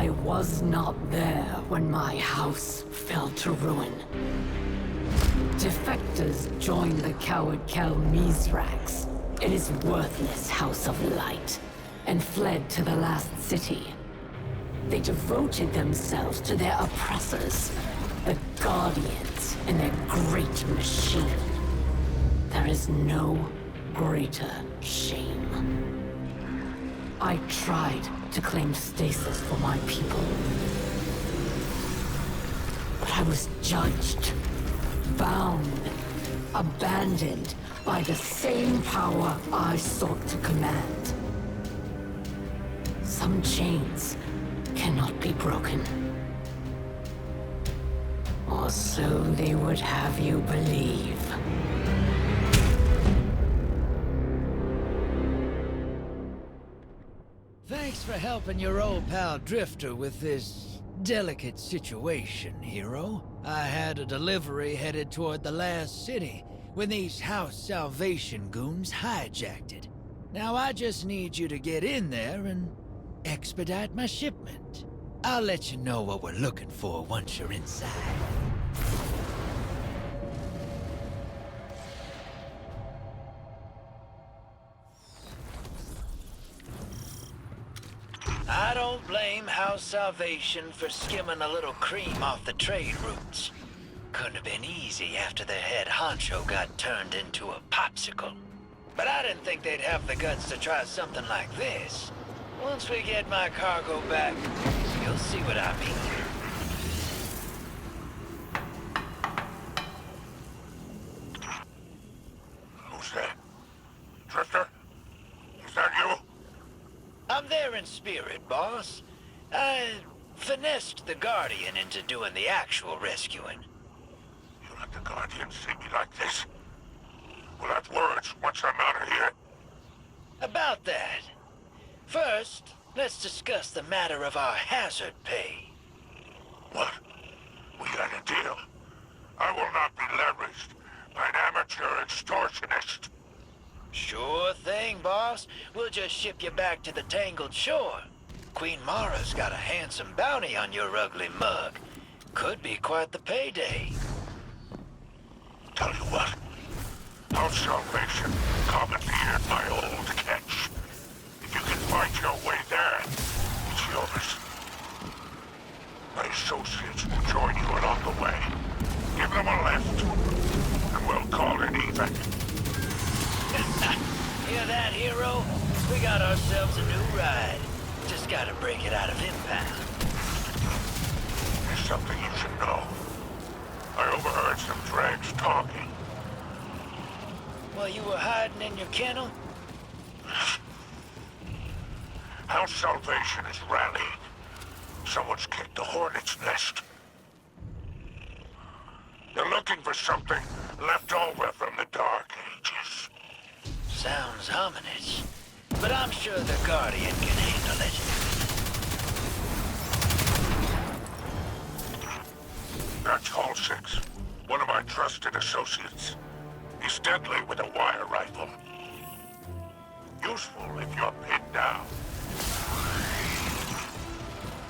I was not there when my house fell to ruin. Defectors joined the coward Kel Mizrax in his worthless House of Light and fled to the last city. They devoted themselves to their oppressors, the Guardians, and their great machine. There is no greater shame. I tried to claim stasis for my people, but I was judged, bound, abandoned by the same power I sought to command. Some chains cannot be broken. Or so they would have you believe. Thanks for helping your old pal Drifter with this delicate situation, hero. I had a delivery headed toward the last city when these House Salvation goons hijacked it. Now I just need you to get in there and expedite my shipment. I'll let you know what we're looking for once you're inside. I don't blame House Salvation for skimming a little cream off the trade routes. Couldn't have been easy after their head honcho got turned into a popsicle. But I didn't think they'd have the guts to try something like this. Once we get my cargo back, you'll see what I mean. Who's that? Drifter? Is that you? I'm there in spirit, boss. I finessed the Guardian into doing the actual rescuing. You let the Guardian see me like this? We'll have words once I'm out of here. About that. First, let's discuss the matter of our hazard pay. What? We got a deal. I will not be leveraged by an amateur extortionist. Sure thing, boss. We'll just ship you back to the Tangled Shore. Queen Mara's got a handsome bounty on your ugly mug. Could be quite the payday. Tell you what. House Salvation commandeered my old catch. If you can find your way there, it's yours. My associates will join you along the way. Give them a lift, and we'll call it even. Hear that, hero? We got ourselves a new ride. Just gotta break it out of impound. There's something you should know. I overheard some dregs talking. While you were hiding in your kennel? House Salvation is rallying. Someone's kicked the hornet's nest. They're looking for something left over from the Dark Ages. Sounds ominous. But I'm sure the Guardian can handle it. That's Hall 6, one of my trusted associates. He's deadly with a wire rifle. Useful if you're pinned down.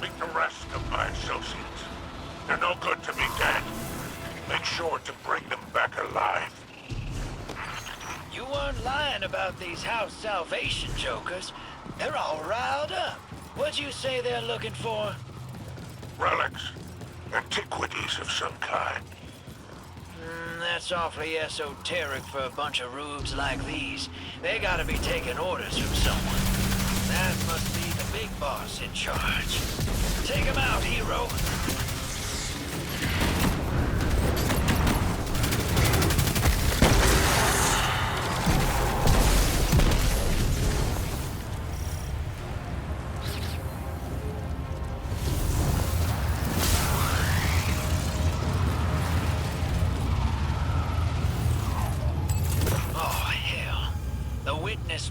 Meet the rest of my associates. They're no good to me dead. Make sure to bring them back alive. You weren't lying about these House Salvation jokers. They're all riled up. What'd you say they're looking for? Relics. Antiquities of some kind. That's awfully esoteric for a bunch of rubes like these. They gotta be taking orders from someone. That must be the big boss in charge. Take him out, hero.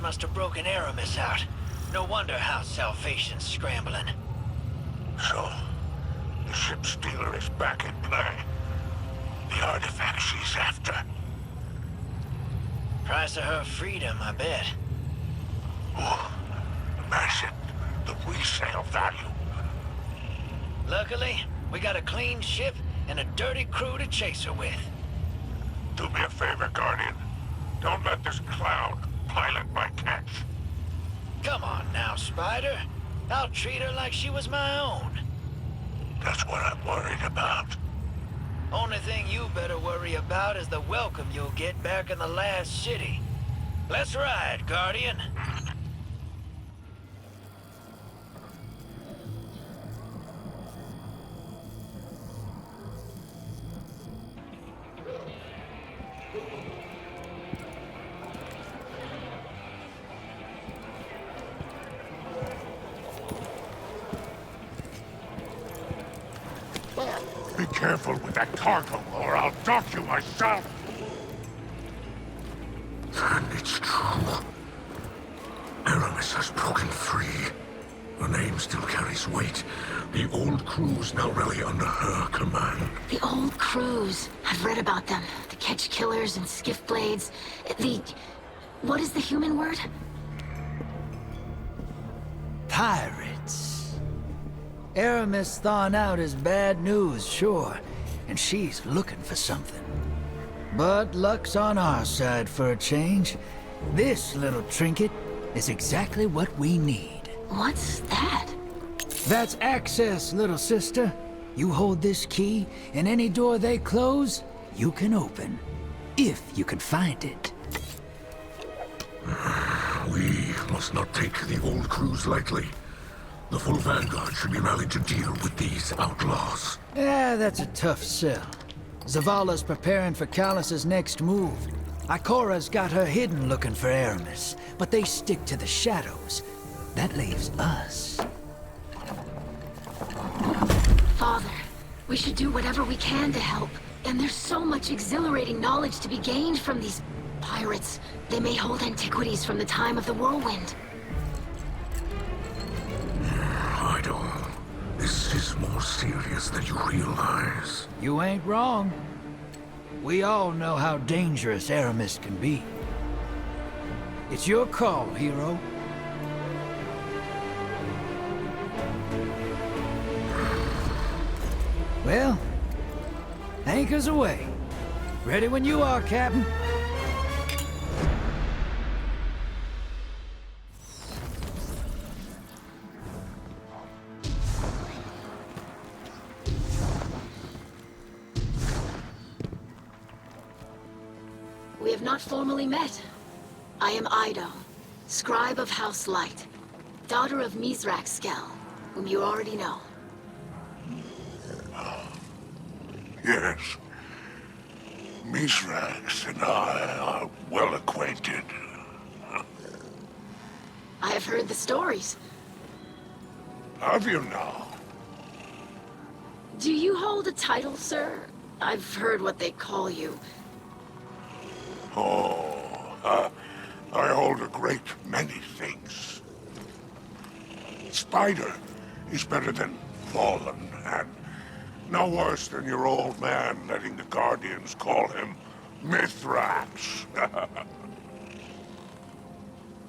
Must have broken Aramis out. No wonder House Salvation's scrambling. So, the ship stealer is back in play. The artifact she's after. Price of her freedom, I bet. Oh, imagine the resale value. Luckily, we got a clean ship and a dirty crew to chase her with. Do me a favor, Guardian. Don't let this clown pilot my catch. Come on now, Spider. I'll treat her like she was my own. That's what I'm worried about. Only thing you better worry about is the welcome you'll get back in the last city. Let's ride, Guardian. Be careful with that cargo, or I'll dock you myself! And it's true. Aramis has broken free. Her name still carries weight. The old crews now rally under her command. The old crews. I've read about them. The Ketch Killers and Skiff Blades. What is the human word? Pirates. Aramis thawing out is bad news, sure, and she's looking for something. But luck's on our side for a change. This little trinket is exactly what we need. What's that? That's access, little sister. You hold this key, and any door they close, you can open. If you can find it. We must not take the old crews lightly. The full Vanguard should be rallied to deal with these outlaws. Yeah, that's a tough sell. Zavala's preparing for Callus's next move. Ikora's got her hidden looking for Aramis, but they stick to the shadows. That leaves us. Father, we should do whatever we can to help. And there's so much exhilarating knowledge to be gained from these pirates. They may hold antiquities from the time of the whirlwind. This is more serious than you realize. You ain't wrong. We all know how dangerous Aramis can be. It's your call, hero. Well, anchors away. Ready when you are, Captain. We have not formally met. I am Ido, scribe of House Light, daughter of Mizrak Skell, whom you already know. Yes. Mizrax and I are well acquainted. I have heard the stories. Have you now? Do you hold a title, sir? I've heard what they call you. I hold a great many things. Spider is better than Fallen, and no worse than your old man letting the Guardians call him Mithrax.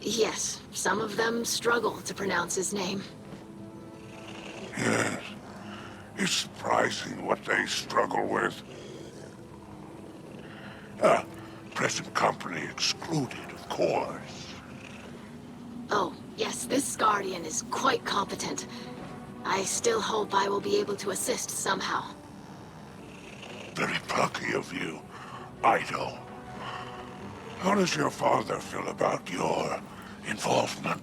Yes, some of them struggle to pronounce his name. Yes. It's surprising what they struggle with. Present company excluded, of course. Oh, yes, this Guardian is quite competent. I still hope I will be able to assist somehow. Very plucky of you, Ido. How does your father feel about your involvement?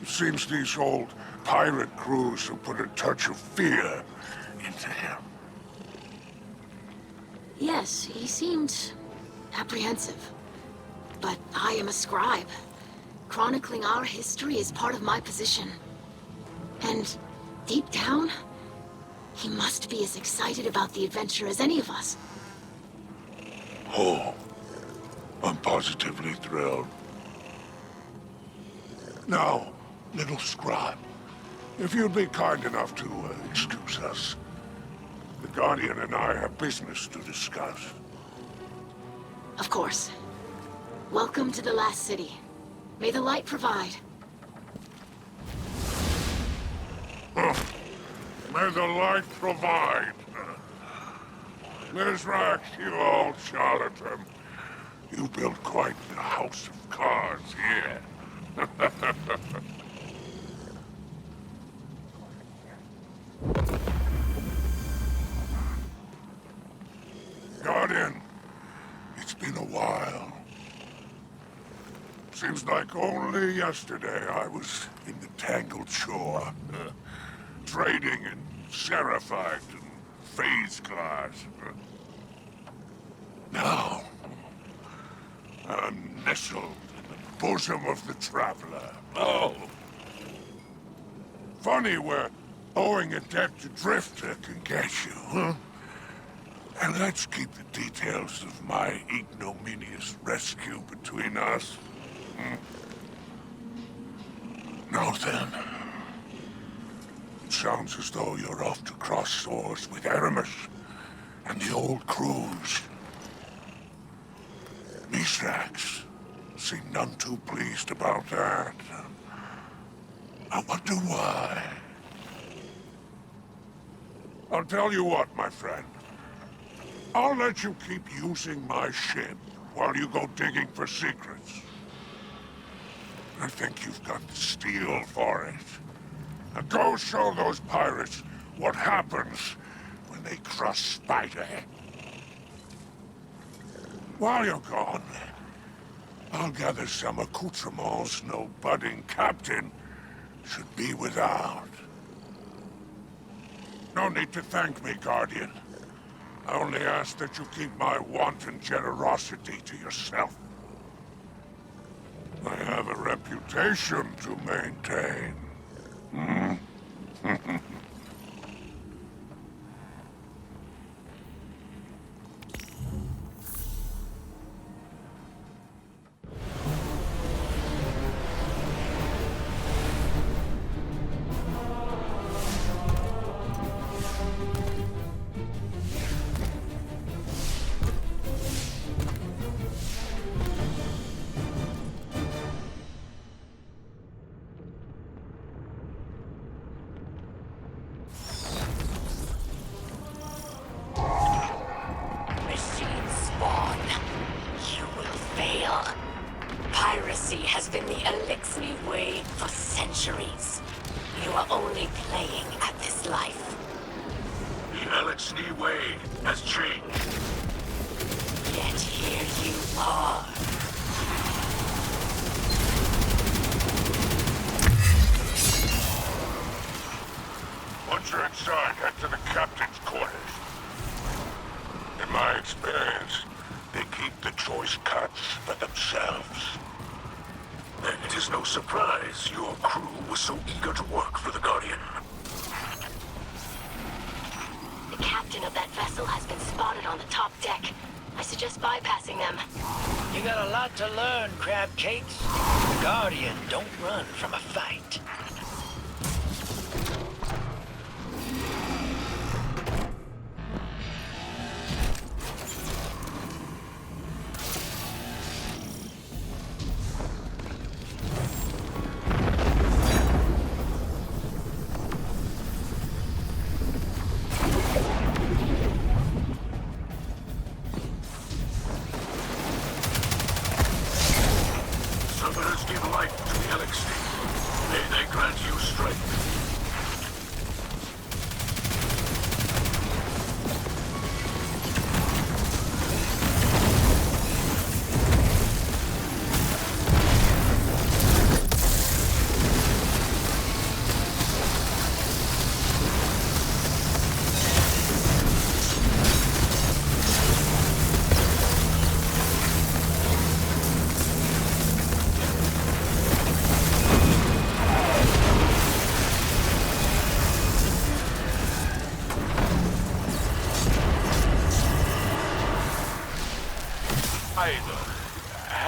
It seems these old pirate crews have put a touch of fear into him. Yes, he seemed apprehensive. But I am a scribe. Chronicling our history is part of my position. And deep down, he must be as excited about the adventure as any of us. Oh, I'm positively thrilled. Now, little scribe, if you'd be kind enough to excuse us. The Guardian and I have business to discuss. Of course. Welcome to the last city. May the light provide. May the light provide. Mizrax, you old charlatan. You built quite the house of cards here. Guardian, it's been a while. Seems like only yesterday I was in the Tangled Shore, trading in Seraphite and phase glass. Now, I'm nestled in the bosom of the Traveler. Oh! Funny where owing a debt to Drifter can get you, huh? And let's keep the details of my ignominious rescue between us. Now then. It sounds as though you're off to cross swords with Aramis and the old crews. Mizrax seemed none too pleased about that. I wonder why. I'll tell you what, my friend. I'll let you keep using my ship while you go digging for secrets. I think you've got the steel for it. Now go show those pirates what happens when they cross Spider. While you're gone, I'll gather some accoutrements no budding captain should be without. No need to thank me, Guardian. I only ask that you keep my wanton generosity to yourself. I have a reputation to maintain. Piracy has been the Elixir way for centuries. You are only playing at this life. The Elixir way has changed. Yet here you are. Once you're inside, head to the captain's quarters. In my experience, they keep the choice cuts for themselves. Then it is no surprise your crew was so eager to work for the Guardian. The captain of that vessel has been spotted on the top deck. I suggest bypassing them. You got a lot to learn, crab cakes. The Guardian don't run from a fight. Summoners give life to the Elixir. May they grant you strength.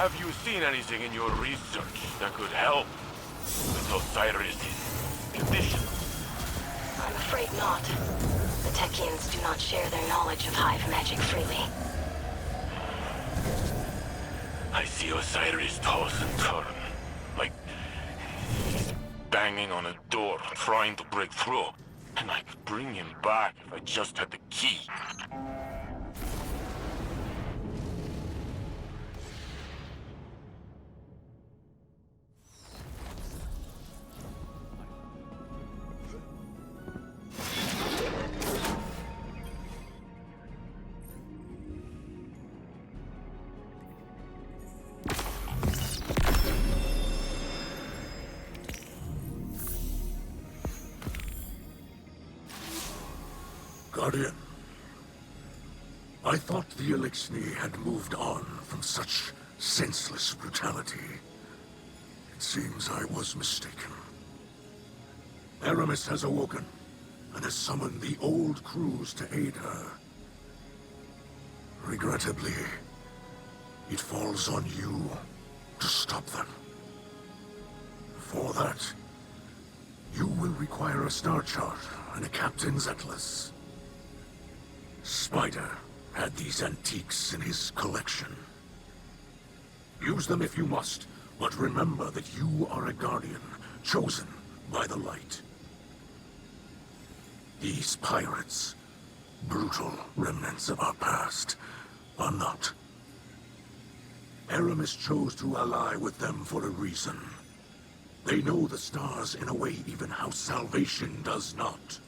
Have you seen anything in your research that could help with Osiris' condition? I'm afraid not. The Techians do not share their knowledge of hive magic freely. I see Osiris toss and turn, like he's banging on a door, trying to break through. And I could bring him back if I just had the key. Guardian, I thought the Elixni had moved on from such senseless brutality. It seems I was mistaken. Aramis has awoken, and has summoned the old crews to aid her. Regrettably, it falls on you to stop them. For that, you will require a star chart and a captain's atlas. Spider had these antiques in his collection. Use them if you must, but remember that you are a guardian, chosen by the light. These pirates, brutal remnants of our past, are not. Aramis chose to ally with them for a reason. They know the stars in a way even House Salvation does not.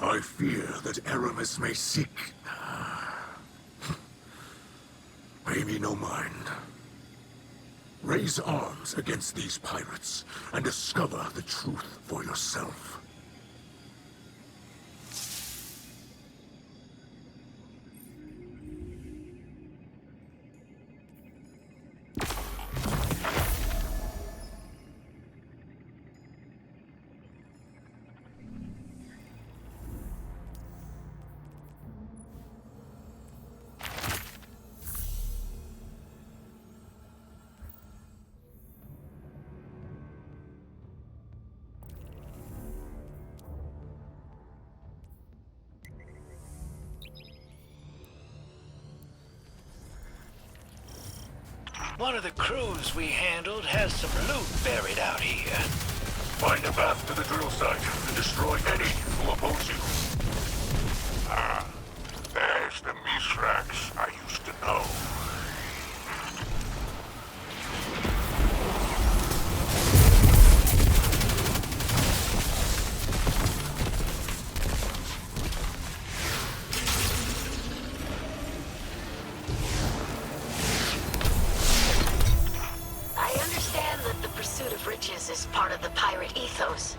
I fear that Aramis may seek... Pay me no mind. Raise arms against these pirates, and discover the truth for yourself. One of the crews we handled has some loot buried out here. Find a path to the drill site and destroy any who oppose you. Ah, there's the Mithrax I used to know. Is part of the pirate ethos.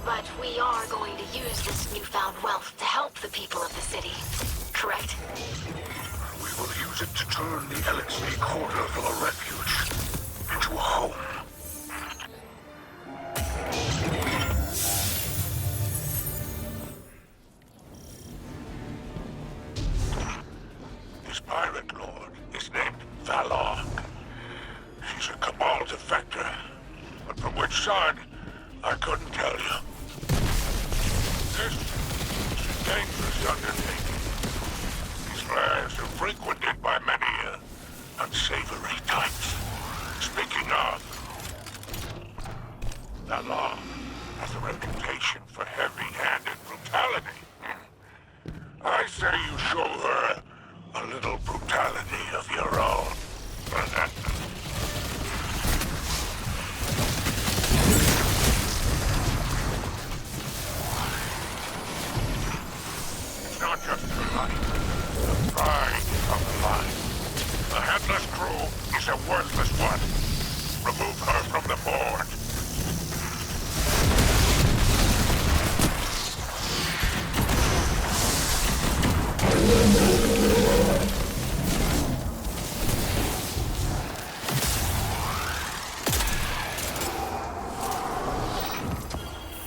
But we are going to use this newfound wealth to help the people of the city, correct? We will use it to turn the Elixni Quarter from a refuge into a home. This pirate lord is named Valor. She's a Cabal defector. But from which side, I couldn't tell you. This is a dangerous undertaking. These lands are frequented by many unsavory types. Speaking of, the law has a reputation for heavy-handed brutality. I say you show her a little brutality of your own. Not just her life, the pride of life. The headless crew is a worthless one. Remove her from the board.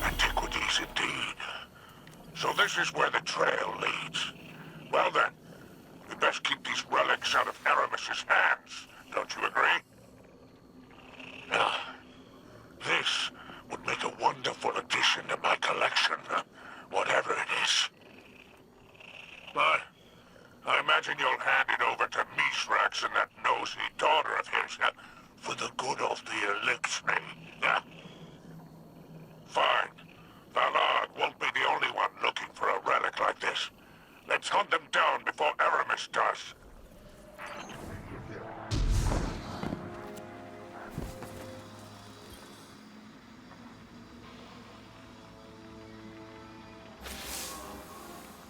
Antiquities indeed. So this is where the trail leads. Well then, we best keep these relics out of Aramis's hands. Don't you agree? This would make a wonderful addition to my collection, whatever it is. But I imagine you'll hand it over to Mithrax and that nosy daughter of his for the good of the Elixni. Fine. Ballard won't be the only one looking for a relic like this. Let's hunt them down before Aramis does.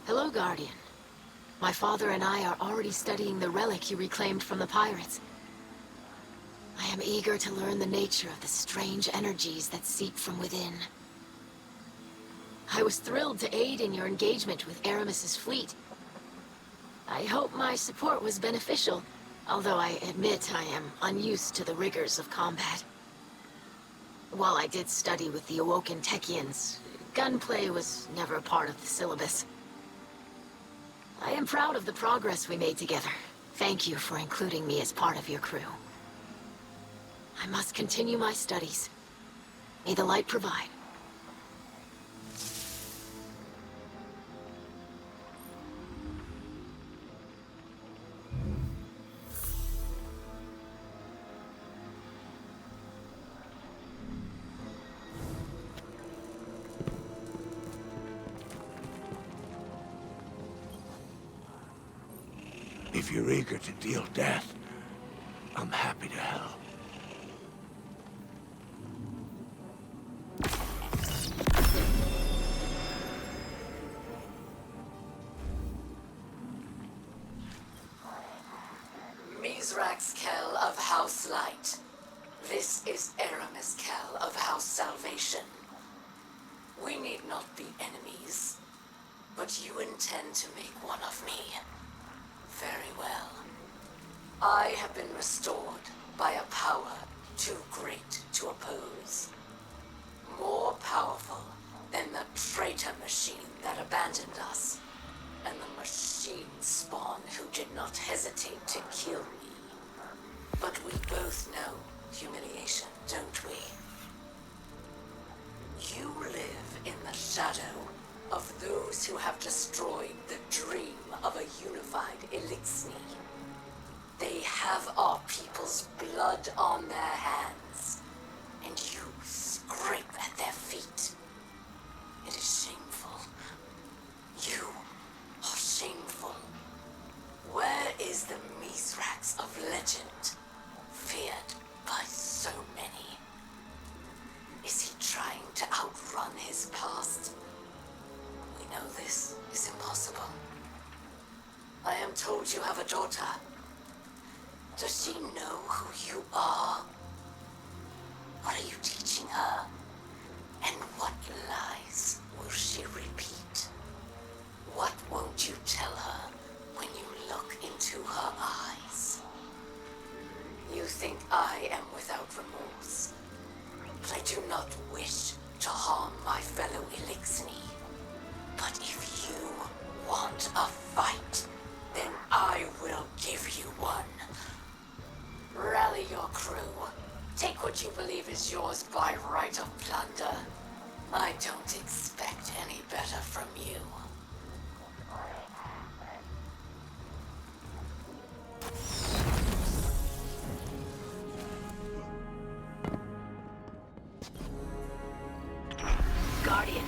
Hello, Guardian. My father and I are already studying the relic you reclaimed from the pirates. I am eager to learn the nature of the strange energies that seep from within. I was thrilled to aid in your engagement with Aramis's fleet. I hope my support was beneficial, although I admit I am unused to the rigors of combat. While I did study with the Awoken Techians, gunplay was never a part of the syllabus. I am proud of the progress we made together. Thank you for including me as part of your crew. I must continue my studies. May the light provide. If you're eager to deal death, I'm happy to help. Mizrax Kell of House Light. This is Aramis Kell of House Salvation. We need not be enemies, but you intend to make one of me. Very well. I have been restored by a power too great to oppose. More powerful than the traitor machine that abandoned us, and the machine spawn who did not hesitate to kill me. But we both know humiliation, don't we? You live in the shadow of those who have destroyed the dream of a unified Elixir. They have our people's blood on their hands, and you scrape at their feet. It is shameful. You are shameful. Where is the Mizrax of legend, feared by so many? Is he trying to outrun his past? We know this is impossible. I am told you have a daughter. Does she know who you are? What are you teaching her? And what lies will she repeat? What won't you tell her when you look into her eyes? You think I am without remorse, but I do not wish to harm my fellow Elixir. But if you want a fight, then I will give you one. Rally your crew. Take what you believe is yours by right of plunder. I don't expect any better from you. Guardian,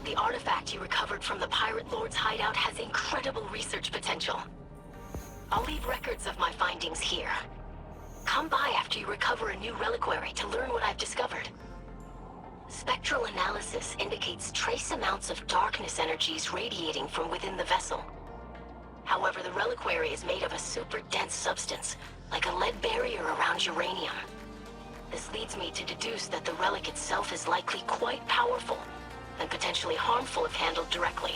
the artifact you recovered from the Pirate Lord's hideout has incredible research potential. I'll leave records of my findings here. Come by after you recover a new reliquary to learn what I've discovered. Spectral analysis indicates trace amounts of darkness energies radiating from within the vessel. However, the reliquary is made of a super dense substance, like a lead barrier around uranium. This leads me to deduce that the relic itself is likely quite powerful, and potentially harmful if handled directly.